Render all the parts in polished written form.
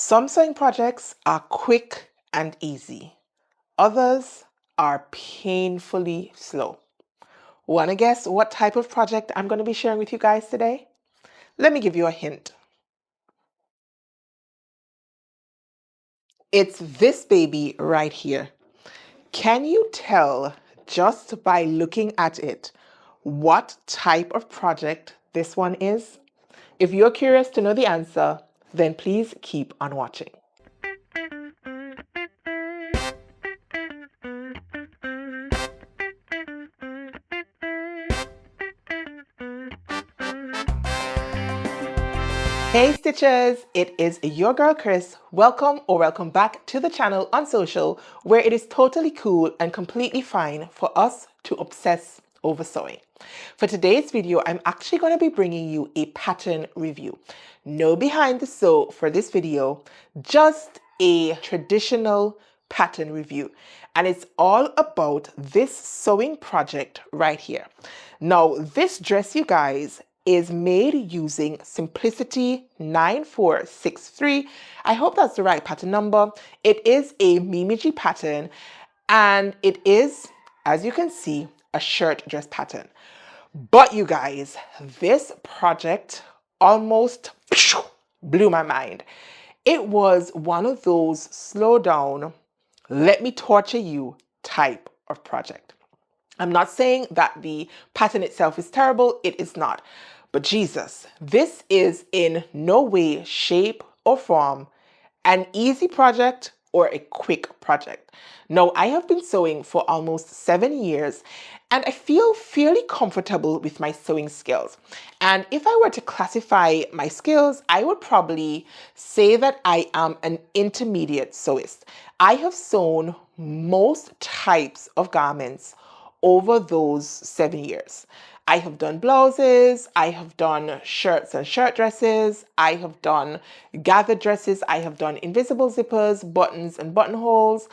Some sewing projects are quick and easy. Others are painfully slow. Want to guess what type of project I'm going to be sharing with you guys today? Let me give you a hint. It's this baby right here. Can you tell just by looking at it what type of project this one is? If you're curious to know the answer, then please keep on watching. Hey Stitchers, it is your girl Kris. Welcome back to the channel on social, where it is totally cool and completely fine for us to obsess over sewing. For today's video, I'm actually going to be bringing you a pattern review. No behind the sew for this video, just a traditional pattern review. And it's all about this sewing project right here. Now, this dress, you guys, is made using Simplicity 9463. I hope that's the right pattern number. It is a Mimiji pattern, and it is, as you can see, a shirt dress pattern. But you guys, this project almost blew my mind. It was one of those slow down, let me torture you type of project. I'm not saying that the pattern itself is terrible, it is not. But Jesus, this is in no way, shape, or form an easy project or a quick project. No, I have been sewing for almost 7 years, and I feel fairly comfortable with my sewing skills. And if I were to classify my skills, I would probably say that I am an intermediate sewist. I have sewn most types of garments over those 7 years. I have done blouses, I have done shirts and shirt dresses, I have done gathered dresses, I have done invisible zippers, buttons and buttonholes.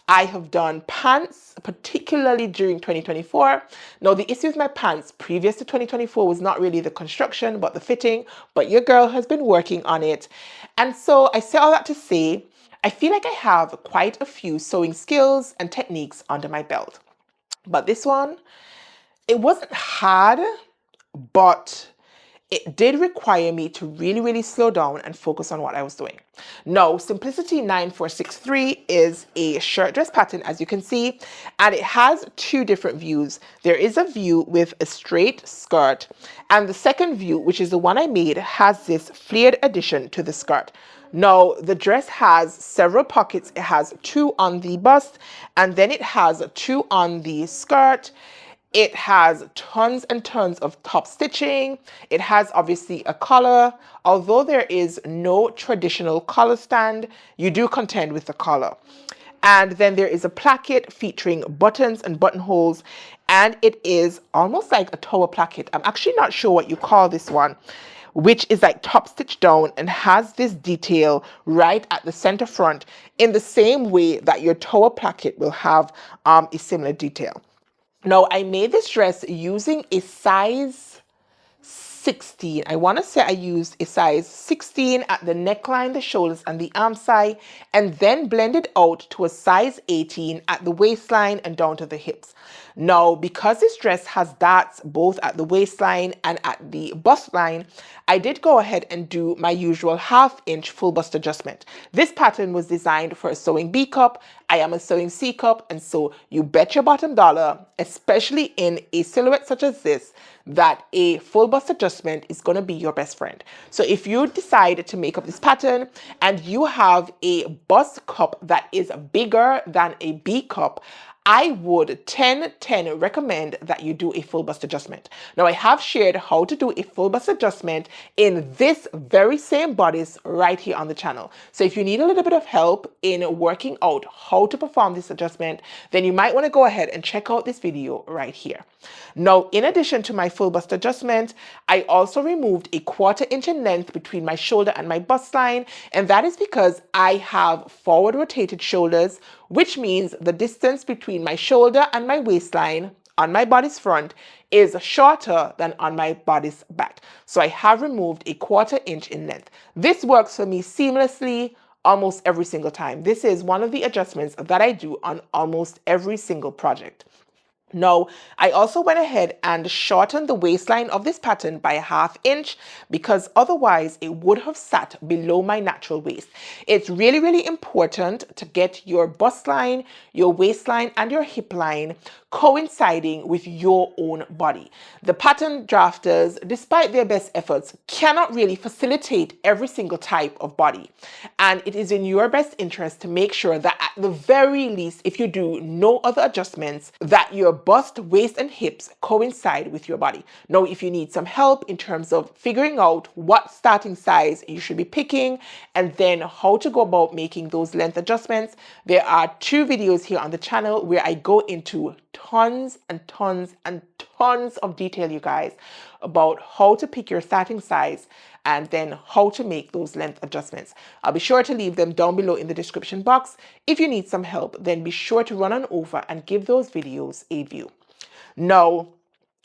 I have done pants, particularly during 2024. Now, the issue with my pants previous to 2024 was not really the construction, but the fitting, but your girl has been working on it. And so I say all that to say, I feel like I have quite a few sewing skills and techniques under my belt. But this one, it wasn't hard, but it did require me to really slow down and focus on what I was doing. Now, Simplicity 9463 is a shirt dress pattern, as you can see, and it has two different views. There is a view with a straight skirt, and the second view, which is the one I made, has this flared addition to the skirt. Now, the dress has several pockets. It has 2 on the bust, and then it has 2 on the skirt. It has tons and tons of top stitching. It has obviously a collar. Although there is no traditional collar stand, you do contend with the collar. And then there is a placket featuring buttons and buttonholes, and it is almost like a tower placket. I'm actually not sure what you call this one, which is like top stitched down and has this detail right at the center front in the same way that your tower placket will have a similar detail. Now, I made this dress using a size 16. I want to say I used a size 16 at the neckline, the shoulders, and the arm side, and then blended out to a size 18 at the waistline and down to the hips. Now, because this dress has darts both at the waistline and at the bust line, I did go ahead and do my usual 1/2 inch full bust adjustment. This pattern was designed for a sewing B cup. I am a sewing C cup, and so you bet your bottom dollar, especially in a silhouette such as this, that a full bust adjustment is going to be your best friend. So if you decide to make up this pattern and you have a bust cup that is bigger than a B cup, I would 10-10 recommend that you do a full bust adjustment. Now, I have shared how to do a full bust adjustment in this very same bodice right here on the channel. So if you need a little bit of help in working out how to perform this adjustment, then you might want to go ahead and check out this video right here. Now, in addition to my full bust adjustment, I also removed a 1/4 inch in length between my shoulder and my bust line, and that is because I have forward rotated shoulders, which means the distance between my shoulder and my waistline on my bodice front is shorter than on my bodice back. So I have removed a 1/4 inch in length. This works for me seamlessly almost every single time. This is one of the adjustments that I do on almost every single project. Now, I also went ahead and shortened the waistline of this pattern by 1/2 inch because otherwise it would have sat below my natural waist. It's really, really important to get your bust line, your waistline, and your hip line coinciding with your own body. The pattern drafters, despite their best efforts, cannot really facilitate every single type of body. And it is in your best interest to make sure that at the very least, if you do no other adjustments, that your bust, waist, and hips coincide with your body. Now, if you need some help in terms of figuring out what starting size you should be picking and then how to go about making those length adjustments, there are 2 videos here on the channel where I go into tons and tons and tons of detail, you guys, about how to pick your starting size and then how to make those length adjustments. I'll be sure to leave them down below in the description box. If you need some help, then be sure to run on over and give those videos a view. Now,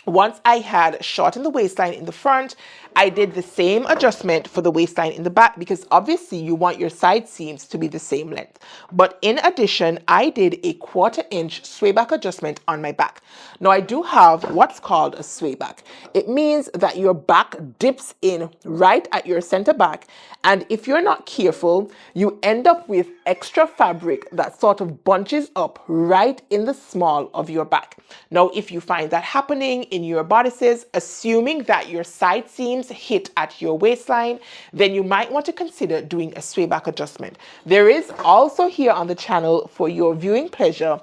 once I had shortened the waistline in the front, I did the same adjustment for the waistline in the back because obviously you want your side seams to be the same length. But in addition, I did a 1/4 inch sway back adjustment on my back. Now I do have what's called a sway back. It means that your back dips in right at your center back, and if you're not careful, you end up with extra fabric that sort of bunches up right in the small of your back. Now, if you find that happening in your bodices, assuming that your side seams hit at your waistline, then you might want to consider doing a sway back adjustment. There is also here on the channel, for your viewing pleasure,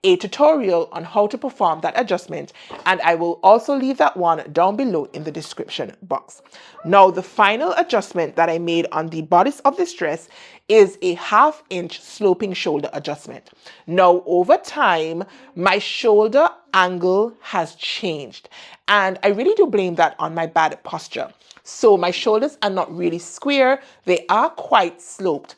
a tutorial on how to perform that adjustment, and I will also leave that one down below in the description box. Now, the final adjustment that I made on the bodice of this dress is a 1/2 inch sloping shoulder adjustment. Now, over time, my shoulder angle has changed, and I really do blame that on my bad posture. So my shoulders are not really square, they are quite sloped.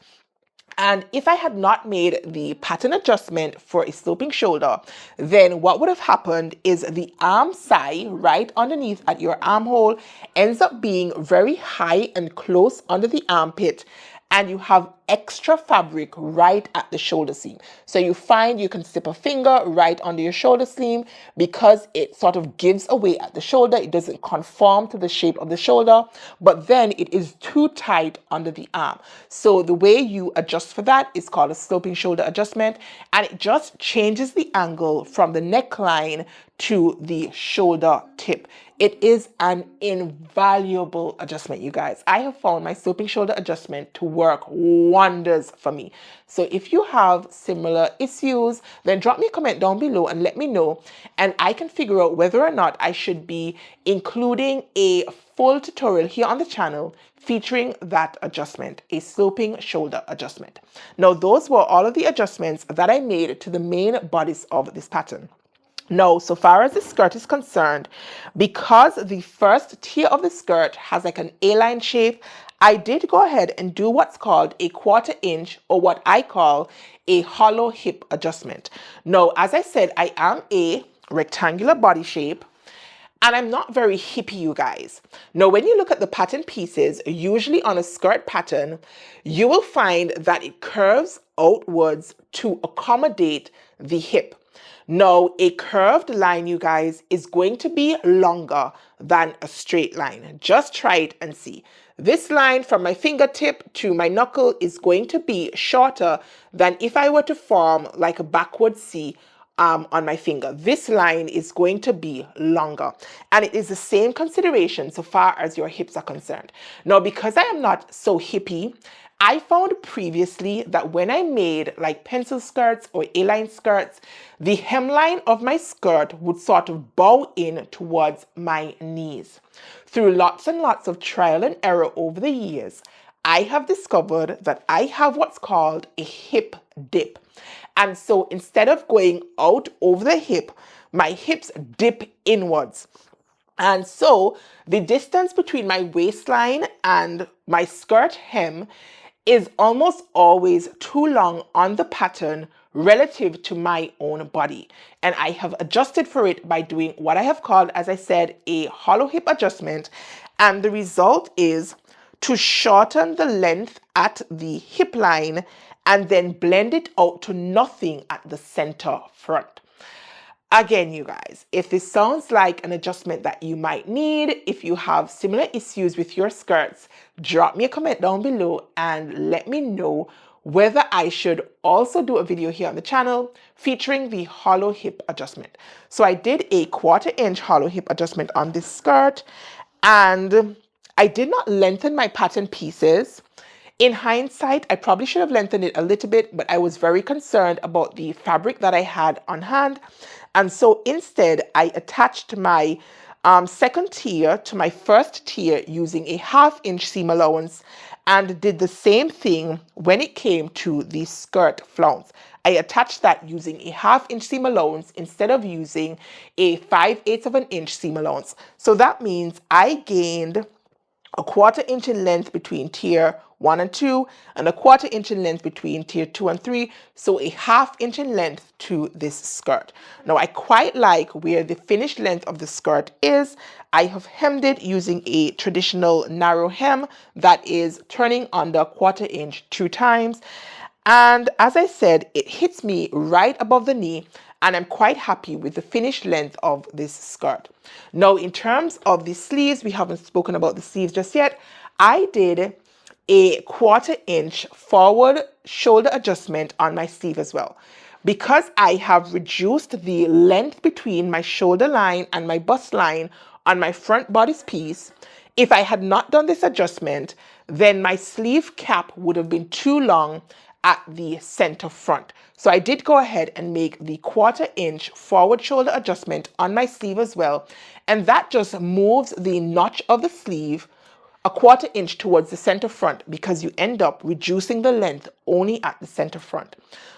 And if I had not made the pattern adjustment for a sloping shoulder, then what would have happened is the arm side right underneath at your armhole ends up being very high and close under the armpit, and you have extra fabric right at the shoulder seam. So you find you can slip a finger right under your shoulder seam because it sort of gives away at the shoulder. It doesn't conform to the shape of the shoulder, but then it is too tight under the arm. So the way you adjust for that is called a sloping shoulder adjustment, and it just changes the angle from the neckline to the shoulder tip. It is an invaluable adjustment, you guys. I have found my sloping shoulder adjustment to work wonders for me. So if you have similar issues, then drop me a comment down below and let me know, and I can figure out whether or not I should be including a full tutorial here on the channel featuring that adjustment, a sloping shoulder adjustment. Now, those were all of the adjustments that I made to the main bodice of this pattern. Now, so far as the skirt is concerned, because the first tier of the skirt has like an A-line shape, I did go ahead and do what's called a 1/4 inch, or what I call a hollow hip adjustment. Now, as I said, I am a rectangular body shape, and I'm not very hippie, you guys. Now, when you look at the pattern pieces, usually on a skirt pattern, you will find that it curves outwards to accommodate the hip. Now, a curved line, you guys, is going to be longer than a straight line. Just try it and see. This line from my fingertip to my knuckle is going to be shorter than if I were to form like a backward C on my finger. This line is going to be longer, and it is the same consideration so far as your hips are concerned. Now, because I am not so hippie, I found previously that when I made like pencil skirts or A-line skirts, the hemline of my skirt would sort of bow in towards my knees. Through lots and lots of trial and error over the years, I have discovered that I have what's called a hip dip. And so instead of going out over the hip, my hips dip inwards. And so the distance between my waistline and my skirt hem is almost always too long on the pattern relative to my own body. And I have adjusted for it by doing what I have called, as I said, a hollow hip adjustment. And the result is to shorten the length at the hip line and then blend it out to nothing at the center front. Again, you guys, if this sounds like an adjustment that you might need, if you have similar issues with your skirts, drop me a comment down below and let me know whether I should also do a video here on the channel featuring the hollow hip adjustment. So I did a 1/4 inch hollow hip adjustment on this skirt, and I did not lengthen my pattern pieces. In hindsight, I probably should have lengthened it a little bit, but I was very concerned about the fabric that I had on hand. And so instead, I attached my second tier to my first tier using a 1/2 inch seam allowance, and did the same thing when it came to the skirt flounce. I attached that using a 1/2 inch seam allowance instead of using a 5/8 of an inch seam allowance. So that means I gained a 1/4 inch in length between tier 1 and 2, and a 1/4 inch in length between tier 2 and 3, so a 1/2 inch in length to this skirt. Now I quite like where the finished length of the skirt is. I have hemmed it using a traditional narrow hem that is turning under 1/4 inch 2 times. And as I said, it hits me right above the knee, and I'm quite happy with the finished length of this skirt. Now, in terms of the sleeves, we haven't spoken about the sleeves just yet. I did a 1/4 inch forward shoulder adjustment on my sleeve as well. Because I have reduced the length between my shoulder line and my bust line on my front bodice piece, if I had not done this adjustment, then my sleeve cap would have been too long at the center front. So I did go ahead and make the 1/4 inch forward shoulder adjustment on my sleeve as well. And that just moves the notch of the sleeve a 1/4 inch towards the center front, because you end up reducing the length only at the center front.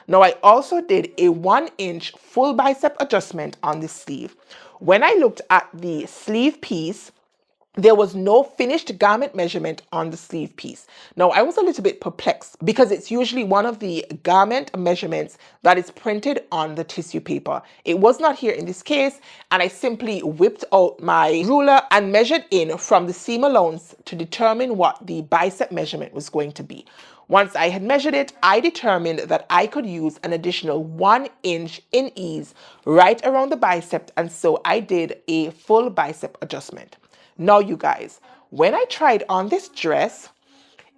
Now I also did a 1 inch full bicep adjustment on the sleeve. When I looked at the sleeve piece, there was no finished garment measurement on the sleeve piece. Now, I was a little bit perplexed because it's usually one of the garment measurements that is printed on the tissue paper. It was not here in this case, and I simply whipped out my ruler and measured in from the seam allowance to determine what the bicep measurement was going to be. Once I had measured it, I determined that I could use an additional 1 inch in ease right around the bicep, and so I did a full bicep adjustment. Now, you guys, when I tried on this dress,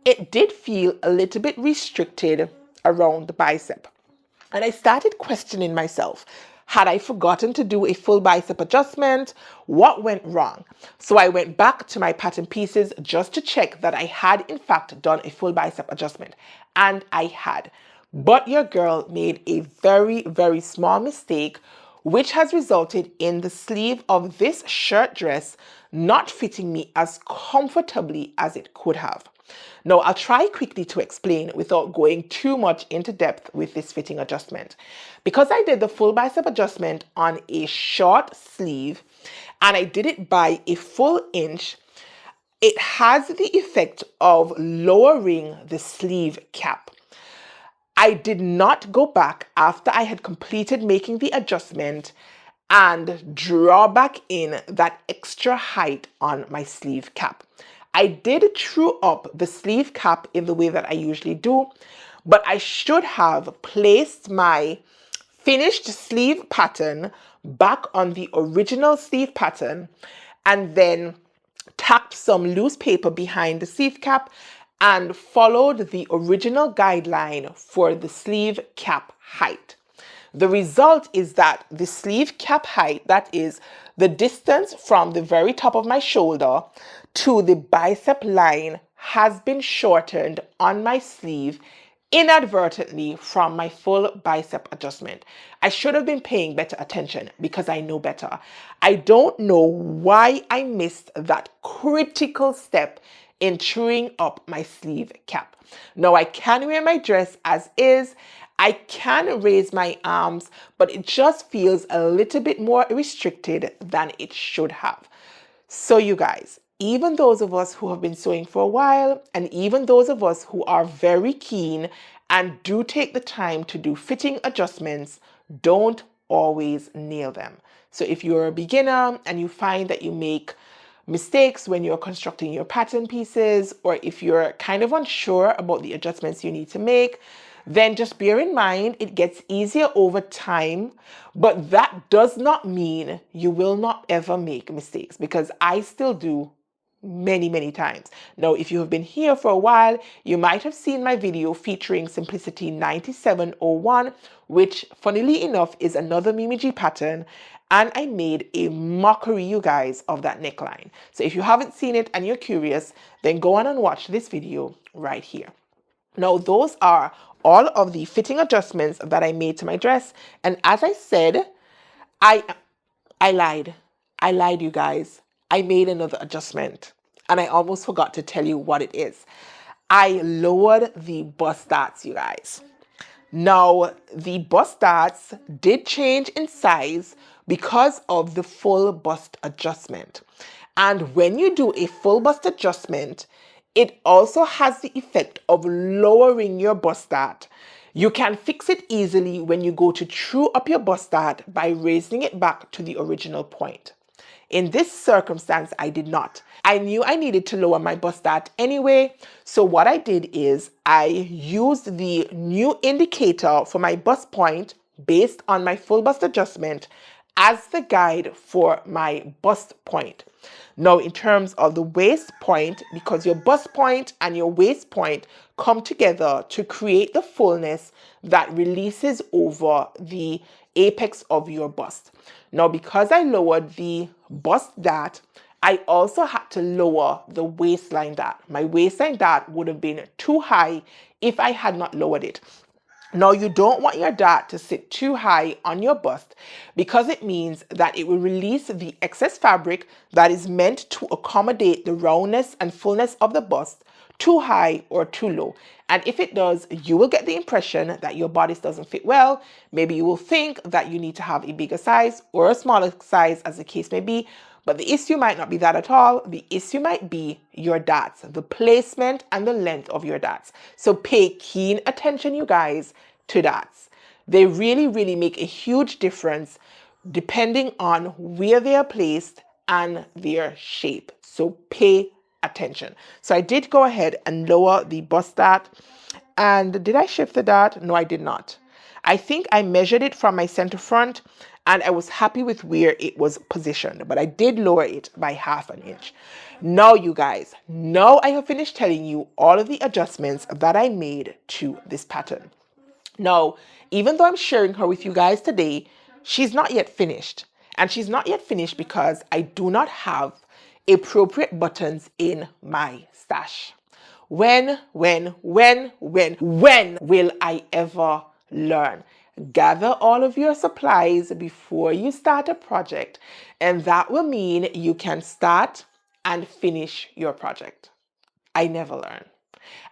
it did feel a little bit restricted around the bicep. And I started questioning myself. Had I forgotten to do a full bicep adjustment? What went wrong? So I went back to my pattern pieces just to check that I had in fact done a full bicep adjustment. And I had. But your girl made a very, very small mistake, which has resulted in the sleeve of this shirt dress not fitting me as comfortably as it could have. Now, I'll try quickly to explain without going too much into depth with this fitting adjustment. Because I did the full bicep adjustment on a short sleeve, and I did it by a full inch, it has the effect of lowering the sleeve cap. I did not go back after I had completed making the adjustment and draw back in that extra height on my sleeve cap. I did true up the sleeve cap in the way that I usually do, but I should have placed my finished sleeve pattern back on the original sleeve pattern and then tacked some loose paper behind the sleeve cap and followed the original guideline for the sleeve cap height. The result is that the sleeve cap height, that is the distance from the very top of my shoulder to the bicep line, has been shortened on my sleeve inadvertently from my full bicep adjustment. I should have been paying better attention because I know better. I don't know why I missed that critical step in truing up my sleeve cap. Now I can wear my dress as is. I can raise my arms, but it just feels a little bit more restricted than it should have. So you guys, even those of us who have been sewing for a while, and even those of us who are very keen and do take the time to do fitting adjustments, don't always nail them. So if you're a beginner and you find that you make mistakes when you're constructing your pattern pieces, or if you're kind of unsure about the adjustments you need to make, then just bear in mind it gets easier over time, but that does not mean you will not ever make mistakes, because I still do many times. Now, if you have been here for a while, you might have seen my video featuring Simplicity 9701, which funnily enough is another Mimi G pattern, and I made a mockery, you guys, of that neckline. So if you haven't seen it and you're curious, then go on and watch this video right here. Now, those are all of the fitting adjustments that I made to my dress, and as I said, I lied. I lied, you guys. I made another adjustment, and I almost forgot to tell you what it is. I lowered the bust darts, you guys. Now, the bust darts did change in size because of the full bust adjustment. And when you do a full bust adjustment, it also has the effect of lowering your bust dart. You can fix it easily when you go to true up your bust dart by raising it back to the original point. In this circumstance, I did not. I knew I needed to lower my bust dart anyway, so what I did is I used the new indicator for my bust point based on my full bust adjustment as the guide for my bust point. Now, in terms of the waist point, because your bust point and your waist point come together to create the fullness that releases over the apex of your bust. Now, because I lowered the bust dart, I also had to lower the waistline dart. My waistline dart would have been too high if I had not lowered it. Now, you don't want your dart to sit too high on your bust, because it means that it will release the excess fabric that is meant to accommodate the roundness and fullness of the bust too high or too low. And if it does, you will get the impression that your bodice doesn't fit well. Maybe you will think that you need to have a bigger size or a smaller size, as the case may be. But the issue might not be that at all. The issue might be your darts, the placement and the length of your darts. So pay keen attention, you guys, to darts. They really make a huge difference depending on where they are placed and their shape. So pay attention. So I did go ahead and lower the bust dart. And did I shift the dart? No, I did not. I think I measured it from my center front, and I was happy with where it was positioned, but I did lower it by 1/2 inch. Now, you guys, now I have finished telling you all of the adjustments that I made to this pattern. Now, even though I'm sharing her with you guys today, she's not yet finished. And she's not yet finished because I do not have appropriate buttons in my stash. When will I ever learn? Gather all of your supplies before you start a project, and that will mean you can start and finish your project. I never learn.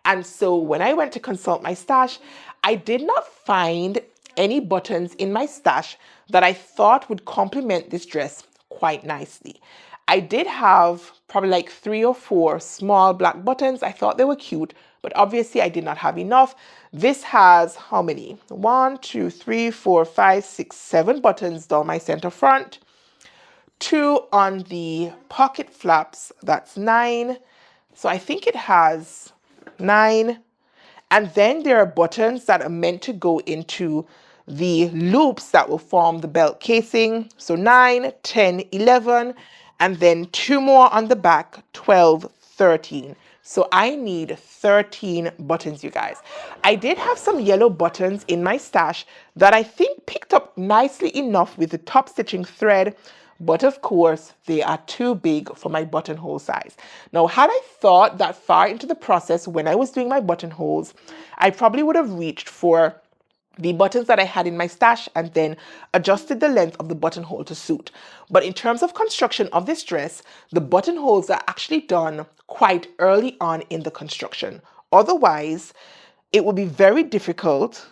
And so when I went to consult my stash, I did not find any buttons in my stash that I thought would complement this dress quite nicely. I did have probably like 3 or 4 small black buttons. I thought they were cute, but obviously I did not have enough. This has how many? 1, 2, 3, 4, 5, 6, 7 buttons down my center front. 2 on the pocket flaps, that's 9. So I think it has 9. And then there are buttons that are meant to go into the loops that will form the belt casing. So 9, 10, 11, and then 2 more on the back, 12, 13. So I need 13 buttons, you guys. I did have some yellow buttons in my stash that I think picked up nicely enough with the top stitching thread, but of course they are too big for my buttonhole size. Now, had I thought that far into the process when I was doing my buttonholes, I probably would have reached for the buttons that I had in my stash and then adjusted the length of the buttonhole to suit. But in terms of construction of this dress, the buttonholes are actually done quite early on in the construction. Otherwise, it would be very difficult,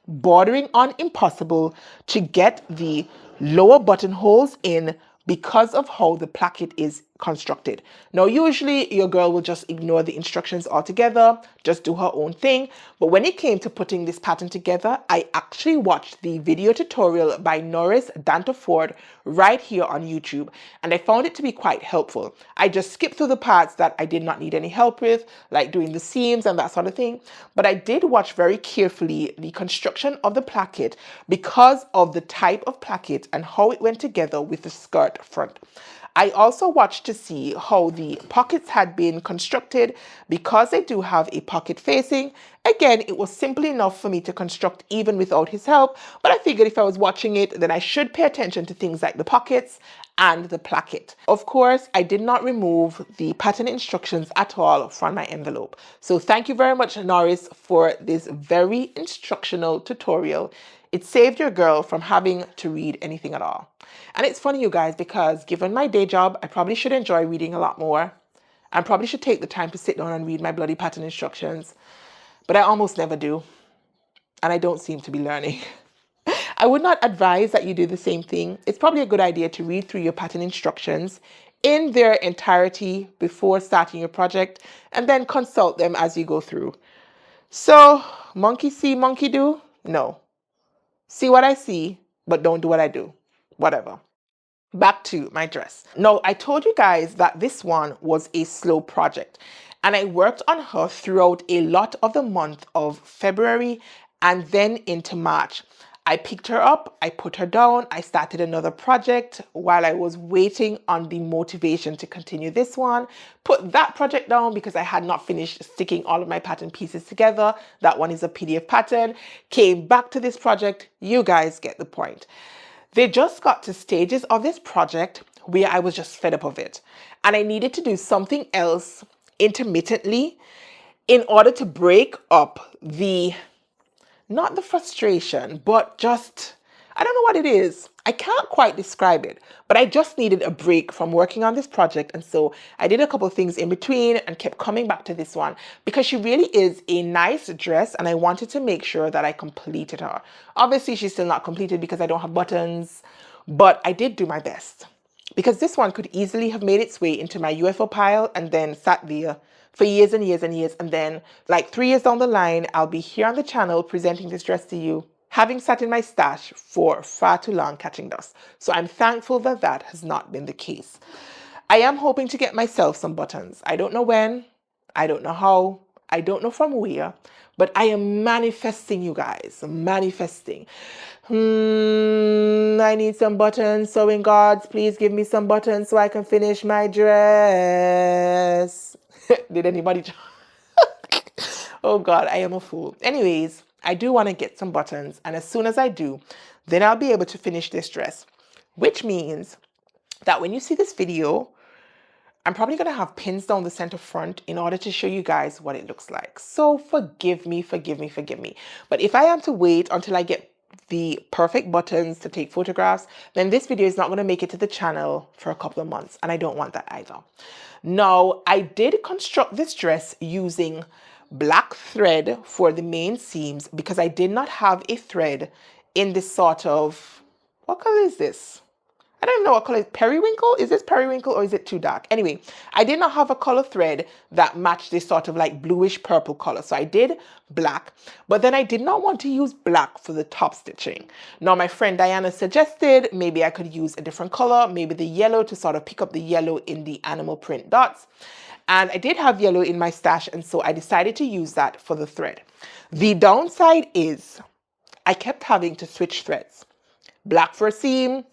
bordering on impossible, to get the lower buttonholes in because of how the placket is constructed. Now, usually your girl will just ignore the instructions altogether, just do her own thing. But when it came to putting this pattern together, I actually watched the video tutorial by Norris Dantaford right here on YouTube, and I found it to be quite helpful. I just skipped through the parts that I did not need any help with, like doing the seams and that sort of thing. But I did watch very carefully the construction of the placket because of the type of placket and how it went together with the skirt front. I also watched to see how the pockets had been constructed because they do have a pocket facing. Again, it was simple enough for me to construct even without his help, but I figured if I was watching it, then I should pay attention to things like the pockets and the placket. Of course, I did not remove the pattern instructions at all from my envelope. So thank you very much, Norris, for this very instructional tutorial. It saved your girl from having to read anything at all. And it's funny, you guys, because given my day job, I probably should enjoy reading a lot more. I probably should take the time to sit down and read my bloody pattern instructions. But I almost never do. And I don't seem to be learning. I would not advise that you do the same thing. It's probably a good idea to read through your pattern instructions in their entirety before starting your project, and then consult them as you go through. So, monkey see, monkey do? No. See what I see, but don't do what I do. Whatever. Back to my dress. Now, I told you guys that this one was a slow project, and I worked on her throughout a lot of the month of February and then into March. I picked her up, I put her down, I started another project while I was waiting on the motivation to continue this one. Put that project down because I had not finished sticking all of my pattern pieces together. That one is a PDF pattern. Came back to this project. You guys get the point. They just got to stages of this project where I was just fed up of it. And I needed to do something else intermittently in order to break up the not the frustration, but just, I don't know what it is. I can't quite describe it, but I just needed a break from working on this project. And so I did a couple of things in between and kept coming back to this one because she really is a nice dress and I wanted to make sure that I completed her. Obviously, she's still not completed because I don't have buttons, but I did do my best because this one could easily have made its way into my UFO pile and then sat there for years and years and years. And then like 3 years down the line, I'll be here on the channel presenting this dress to you, having sat in my stash for far too long catching dust. So I'm thankful that that has not been the case. I am hoping to get myself some buttons. I don't know when, I don't know how, I don't know from where, but I am manifesting, you guys, manifesting. I need some buttons. Sewing gods, please give me some buttons so I can finish my dress. Did anybody? Oh God, I am a fool. Anyways, I do want to get some buttons, and as soon as I do, then I'll be able to finish this dress, which means that when you see this video, I'm probably going to have pins down the center front in order to show you guys what it looks like. So forgive me, forgive me, forgive me. But if I am to wait until I get the perfect buttons to take photographs, then this video is not going to make it to the channel for a couple of months, and I don't want that either. Now, I did construct this dress using black thread for the main seams because I did not have a thread in this sort of, what color is this? I don't know what color, periwinkle? Is this periwinkle or is it too dark? Anyway, I did not have a color thread that matched this sort of like bluish purple color. So I did black, but then I did not want to use black for the top stitching. Now my friend Diana suggested maybe I could use a different color, maybe the yellow to sort of pick up the yellow in the animal print dots. And I did have yellow in my stash, and so I decided to use that for the thread. The downside is I kept having to switch threads. Black for a seam,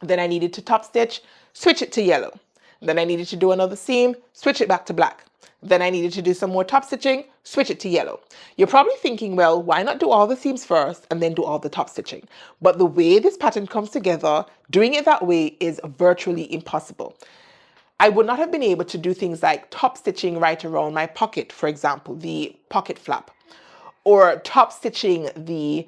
then I needed to top stitch, switch it to yellow. Then I needed to do another seam, switch it back to black. Then I needed to do some more top stitching, switch it to yellow. You're probably thinking, well, why not do all the seams first and then do all the top stitching? But the way this pattern comes together, doing it that way is virtually impossible. I would not have been able to do things like top stitching right around my pocket, for example, the pocket flap, or top stitching the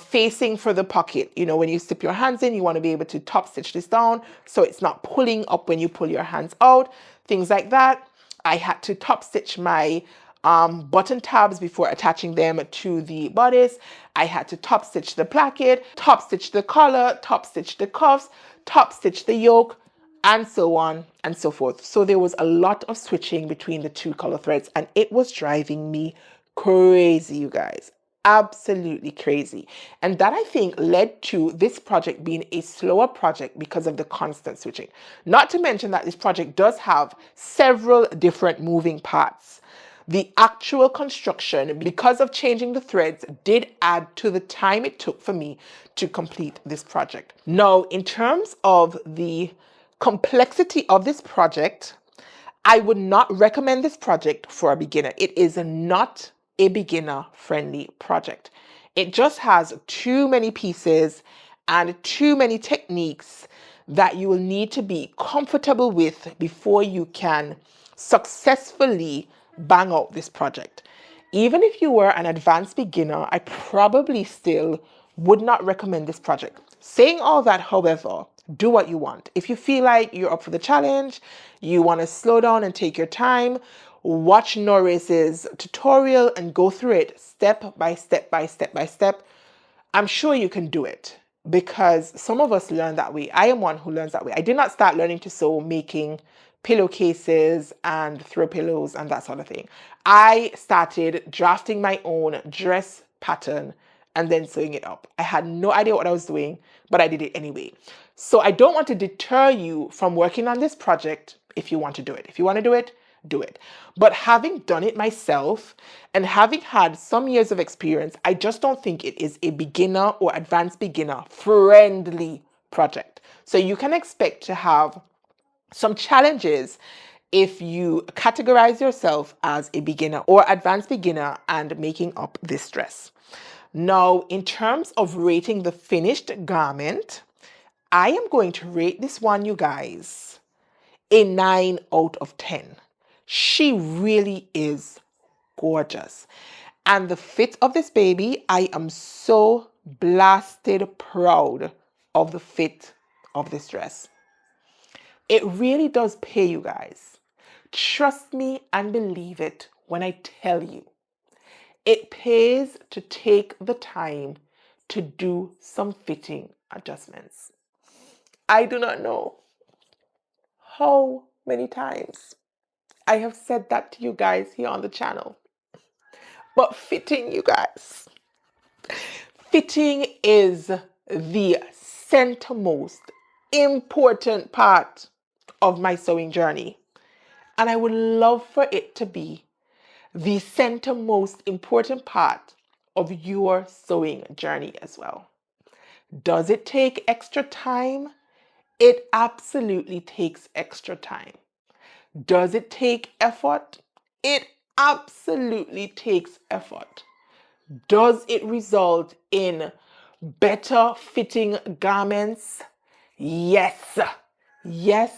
facing for the pocket. You know, when you slip your hands in, you want to be able to top stitch this down so it's not pulling up when you pull your hands out, things like that. I had to top stitch my button tabs before attaching them to the bodice. I had to top stitch the placket, top stitch the collar, top stitch the cuffs, top stitch the yoke. and so on and so forth. So there was a lot of switching between the two color threads, and it was driving me crazy, you guys. Absolutely crazy. And that, I think, led to this project being a slower project because of the constant switching. Not to mention that this project does have several different moving parts. The actual construction, because of changing the threads, did add to the time it took for me to complete this project. Now, in terms of the complexity of this project, I would not recommend this project for a beginner. It is not a beginner-friendly project. It just has too many pieces and too many techniques that you will need to be comfortable with before you can successfully bang out this project. Even if you were an advanced beginner, I probably still would not recommend this project. Saying all that, however, do what you want. If you feel like you're up for the challenge, you want to slow down and take your time, watch Norris's tutorial and go through it step by step by step by step. I'm sure you can do it, because some of us learn that way. I am one who learns that way. I did not start learning to sew making pillowcases and throw pillows and that sort of thing. I started drafting my own dress pattern and then sewing it up. I had no idea what I was doing, but I did it anyway. So I don't want to deter you from working on this project if you want to do it. If you want to do it, do it. But having done it myself and having had some years of experience, I just don't think it is a beginner or advanced beginner friendly project. So you can expect to have some challenges if you categorize yourself as a beginner or advanced beginner and making up this dress. Now, in terms of rating the finished garment, I am going to rate this one, you guys, a 9 out of 10. She really is gorgeous. And the fit of this baby, I am so blasted proud of the fit of this dress. It really does pay, you guys. Trust me and believe it when I tell you. It pays to take the time to do some fitting adjustments. I do not know how many times I have said that to you guys here on the channel. But fitting, you guys, fitting is the centermost important part of my sewing journey. And I would love for it to be the centermost important part of your sewing journey as well. Does it take extra time? It absolutely takes extra time. Does it take effort? It absolutely takes effort. Does it result in better fitting garments? Yes, yes,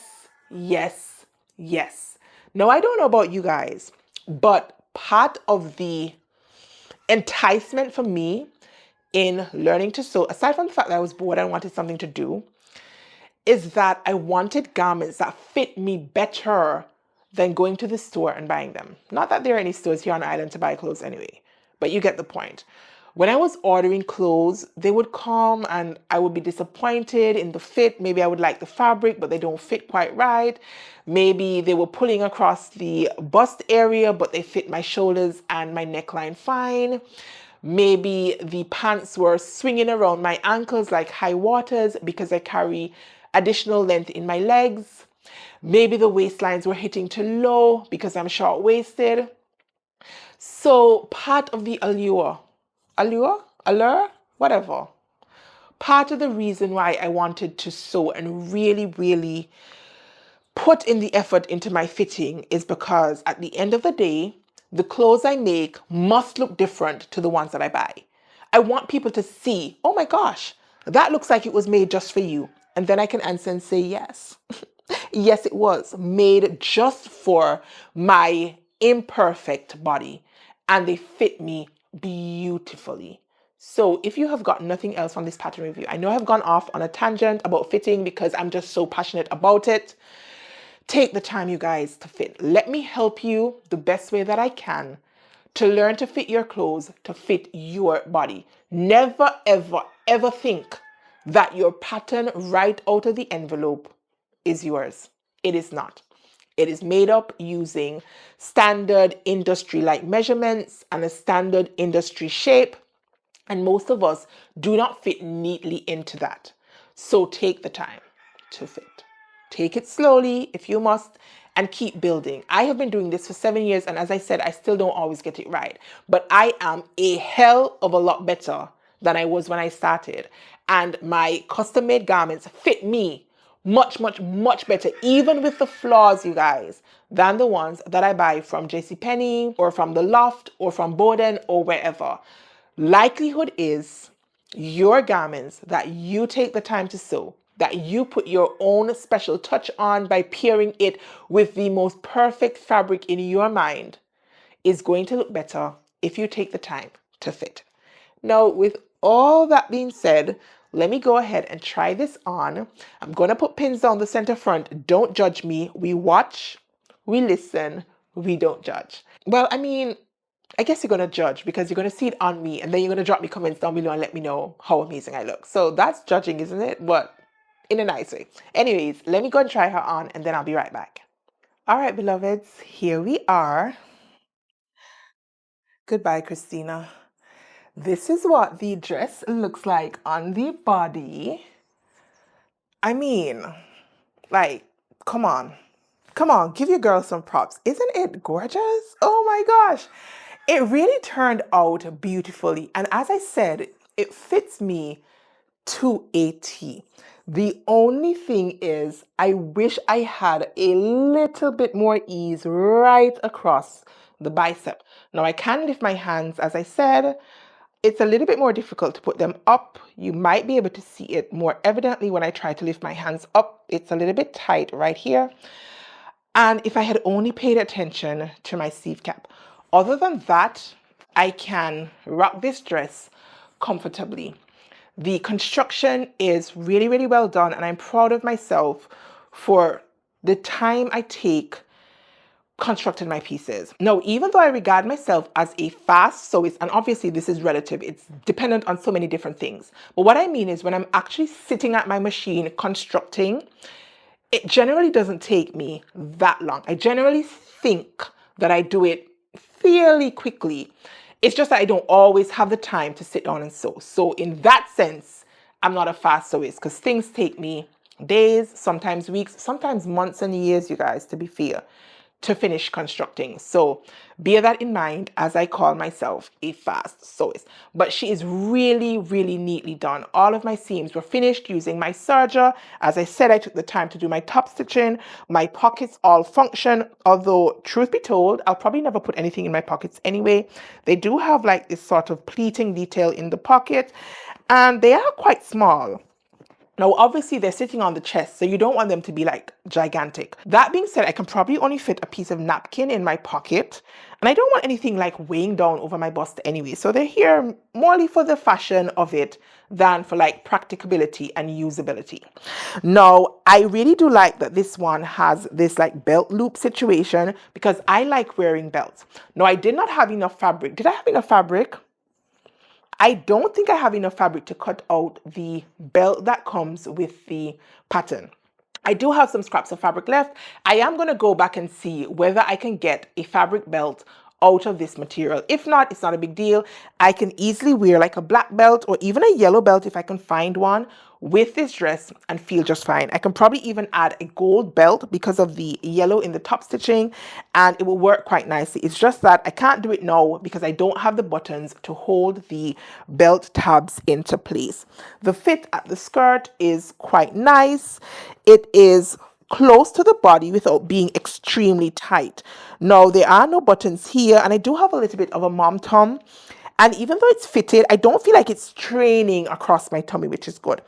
yes, yes. Now, I don't know about you guys, but part of the enticement for me in learning to sew, aside from the fact that I was bored and wanted something to do, is that I wanted garments that fit me better than going to the store and buying them. Not that there are any stores here on the island to buy clothes anyway, but you get the point. When I was ordering clothes, they would come and I would be disappointed in the fit. Maybe I would like the fabric, but they don't fit quite right. Maybe they were pulling across the bust area, but they fit my shoulders and my neckline fine. Maybe the pants were swinging around my ankles like high waters because I carry additional length in my legs. Maybe the waistlines were hitting too low because I'm short-waisted. So part of the allure, whatever. Part of the reason why I wanted to sew and really, really put in the effort into my fitting is because at the end of the day, the clothes I make must look different to the ones that I buy. I want people to see, oh my gosh, that looks like it was made just for you. And then I can answer and say, yes, yes, it was made just for my imperfect body. And they fit me beautifully. So if you have got nothing else from this pattern review, I know I've gone off on a tangent about fitting because I'm just so passionate about it. Take the time, you guys, to fit. Let me help you the best way that I can to learn to fit your clothes, to fit your body. Never, ever, ever think that your pattern right out of the envelope is yours. It is not. It is made up using standard industry-like measurements and a standard industry shape. And most of us do not fit neatly into that. So take the time to fit. Take it slowly if you must, and keep building. I have been doing this for 7 years, and as I said, I still don't always get it right. But I am a hell of a lot better than I was when I started. And my custom-made garments fit me much, much, much better, even with the flaws, you guys, than the ones that I buy from JCPenney or from The Loft or from Boden or wherever. Likelihood is your garments that you take the time to sew, that you put your own special touch on by pairing it with the most perfect fabric in your mind, is going to look better if you take the time to fit. Now, with all that being said, let me go ahead and try this on. I'm going to put pins down the center front. Don't judge me. We watch, we listen, we don't judge. Well, I mean, I guess you're going to judge because you're going to see it on me and then you're going to drop me comments down below and let me know how amazing I look. So that's judging, isn't it? But in a nice way. Anyways, let me go and try her on and then I'll be right back. All right, beloveds, here we are. Goodbye, Christina. This is what the dress looks like on the body. I mean, like, come on. Come on, give your girl some props. Isn't it gorgeous? Oh my gosh. It really turned out beautifully. And as I said, it fits me to a T. The only thing is, I wish I had a little bit more ease right across the bicep. Now I can lift my hands, as I said. It's a little bit more difficult to put them up. You might be able to see it more evidently when I try to lift my hands up. It's a little bit tight right here. And if I had only paid attention to my sleeve cap. Other than that, I can rock this dress comfortably. The construction is really, really well done, and I'm proud of myself for the time I take constructing my pieces. Now, even though I regard myself as a fast sewist, and obviously this is relative, it's dependent on so many different things. But what I mean is when I'm actually sitting at my machine constructing, it generally doesn't take me that long. I generally think that I do it fairly quickly. It's just that I don't always have the time to sit down and sew. So in that sense, I'm not a fast sewist because things take me days, sometimes weeks, sometimes months and years, you guys, to be fair, to finish constructing. So bear that in mind as I call myself a fast sewist. But she is really, really neatly done. All of my seams were finished using my serger. As I said, I took the time to do my top stitching. My pockets all function, although truth be told, I'll probably never put anything in my pockets anyway. They do have like this sort of pleating detail in the pocket, and they are quite small. Now, obviously, they're sitting on the chest, so you don't want them to be like gigantic. That being said, I can probably only fit a piece of napkin in my pocket, and I don't want anything like weighing down over my bust anyway. So they're here morely for the fashion of it than for like practicability and usability. Now, I really do like that this one has this like belt loop situation because I like wearing belts. Now, I did not have enough fabric. Did I have enough fabric? I don't think I have enough fabric to cut out the belt that comes with the pattern. I do have some scraps of fabric left. I am going to go back and see whether I can get a fabric belt out of this material. If not, it's not a big deal. I can easily wear like a black belt or even a yellow belt if I can find one with this dress and feel just fine. I can probably even add a gold belt because of the yellow in the top stitching, and it will work quite nicely. It's just that I can't do it now because I don't have the buttons to hold the belt tabs into place. The fit at the skirt is quite nice. It is close to the body without being extremely tight. Now, there are no buttons here, and I do have a little bit of a mom tom. And even though it's fitted, I don't feel like it's straining across my tummy, which is good.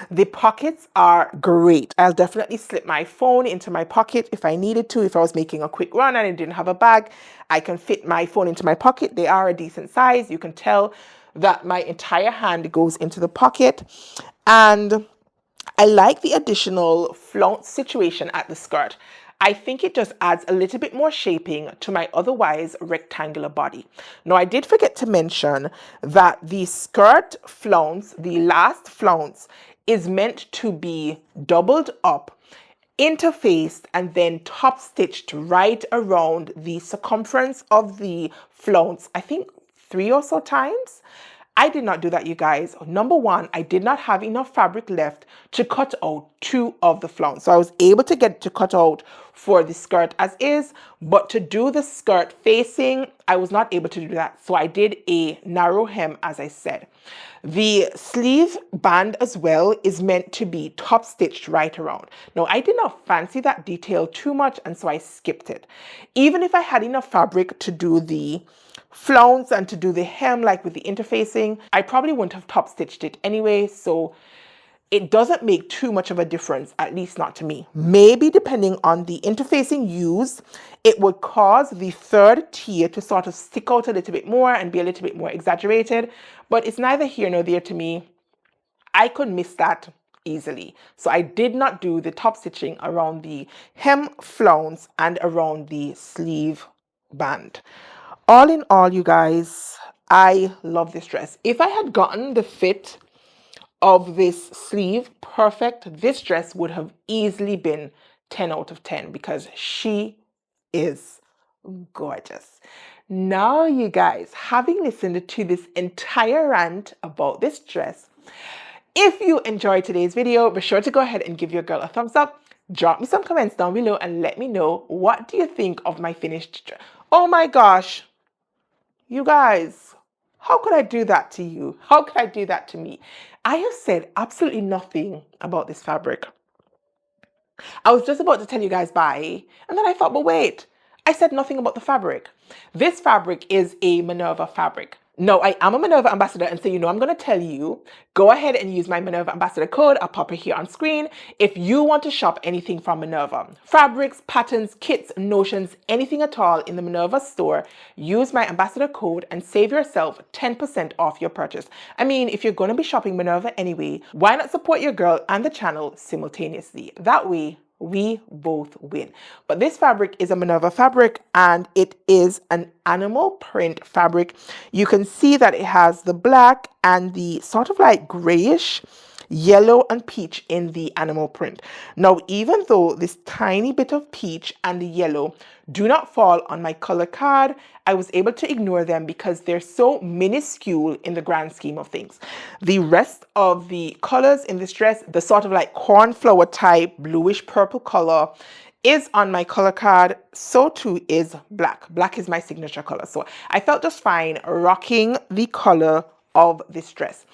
The pockets are great. I'll definitely slip my phone into my pocket if I needed to. If I was making a quick run and I didn't have a bag, I can fit my phone into my pocket. They are a decent size. You can tell that my entire hand goes into the pocket. And I like the additional flounce situation at the skirt. I think it just adds a little bit more shaping to my otherwise rectangular body. Now, I did forget to mention that the skirt flounce, the last flounce, is meant to be doubled up interfaced and then top stitched right around the circumference of the flounce, I think 3 or so times. I did not do that, you guys. Number one, I did not have enough fabric left to cut out 2 of the flounce. So I was able to get to cut out for the skirt as is, but to do the skirt facing, I was not able to do that. So I did a narrow hem, as I said. The sleeve band as well is meant to be top stitched right around. Now, I did not fancy that detail too much, and so I skipped it. Even if I had enough fabric to do the flounce and to do the hem, like with the interfacing, I probably wouldn't have top stitched it anyway. So it doesn't make too much of a difference, at least not to me. Maybe depending on the interfacing used, it would cause the third tier to sort of stick out a little bit more and be a little bit more exaggerated, but it's neither here nor there to me. I could miss that easily. So I did not do the top stitching around the hem flounce and around the sleeve band. All in all, you guys, I love this dress. If I had gotten the fit of this sleeve perfect, this dress would have easily been 10 out of 10 because she is gorgeous. Now, you guys, having listened to this entire rant about this dress, if you enjoyed today's video, be sure to go ahead and give your girl a thumbs up. Drop me some comments down below and let me know, what do you think of my finished dress? Oh my gosh, you guys, how could I do that to you? How could I do that to me? I have said absolutely nothing about this fabric. I was just about to tell you guys bye, and then I thought, but wait, I said nothing about the fabric. This fabric is a Minerva Fabric. No, I am a Minerva ambassador, and so you know I'm going to tell you, go ahead and use my Minerva ambassador code. I'll pop it here on screen if you want to shop anything from Minerva. Fabrics, patterns, kits, notions, anything at all in the Minerva store, use my ambassador code and save yourself 10% off your purchase. I mean, if you're going to be shopping Minerva anyway, why not support your girl and the channel simultaneously? That way, we both win. But this fabric is a Minerva fabric and it is an animal print fabric. You can see that it has the black and the sort of like grayish yellow and peach in the animal print. Now, even though this tiny bit of peach and the yellow do not fall on my color card, I was able to ignore them because they're so minuscule in the grand scheme of things. The rest of the colors in this dress, the sort of like cornflower type bluish purple color, is on my color card. So too is black. Black is my signature color. So I felt just fine rocking the color of this dress.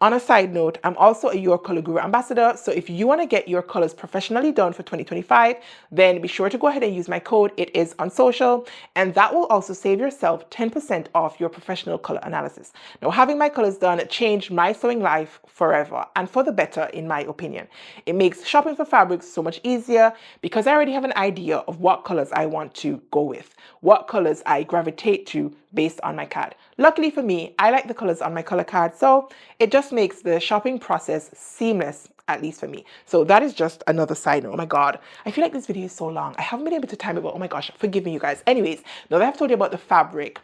On a side note, I'm also a Your Color Guru ambassador, so if you want to get your colors professionally done for 2025, then be sure to go ahead and use my code. It is on social, and that will also save yourself 10% off your professional color analysis. Now, having my colors done changed my sewing life forever, and for the better, in my opinion. It makes shopping for fabrics so much easier because I already have an idea of what colors I want to go with, what colors I gravitate to based on my card. Luckily for me, I like the colors on my color card, so it just makes the shopping process seamless, at least for me. So that is just another side note. Oh my God, I feel like this video is so long. I haven't been able to time it, but oh my gosh, forgive me, you guys. Anyways, now that I've told you about the fabric,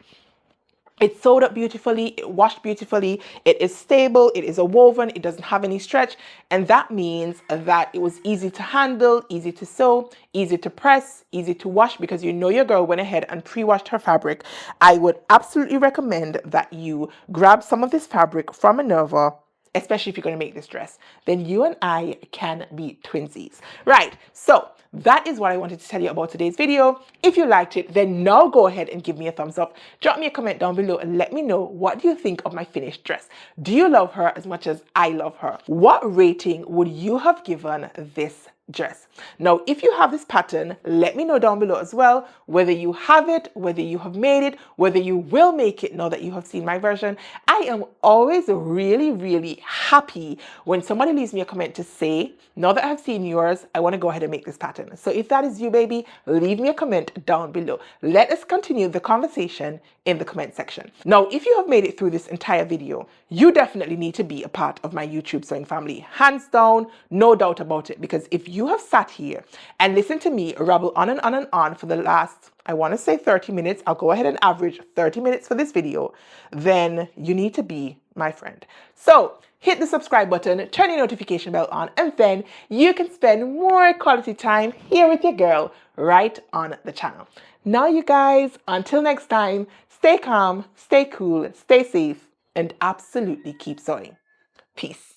it's sewed up beautifully, it washed beautifully, it is stable, it is a woven, it doesn't have any stretch, and that means that it was easy to handle, easy to sew, easy to press, easy to wash, because you know your girl went ahead and pre-washed her fabric. I would absolutely recommend that you grab some of this fabric from Minerva, especially if you're going to make this dress. Then you and I can be twinsies. Right, so that is what I wanted to tell you about today's video. If you liked it, then now go ahead and give me a thumbs up. Drop me a comment down below and let me know, what do you think of my finished dress? Do you love her as much as I love her? What rating would you have given this dress? Now, if you have this pattern, let me know down below as well, whether you have it, whether you have made it, whether you will make it now that you have seen my version. I am always really, really happy when somebody leaves me a comment to say, now that I've seen yours, I want to go ahead and make this pattern. So if that is you, baby, leave me a comment down below. Let us continue the conversation in the comment section. Now, if you have made it through this entire video, you definitely need to be a part of my YouTube sewing family. Hands down, no doubt about it, because if you have sat here and listened to me rabble on and on and on for the last, I want to say 30 minutes, I'll go ahead and average 30 minutes for this video, then you need to be my friend. So hit the subscribe button, turn your notification bell on, and then you can spend more quality time here with your girl right on the channel. Now you guys, until next time, stay calm, stay cool, stay safe, and absolutely keep sewing. Peace.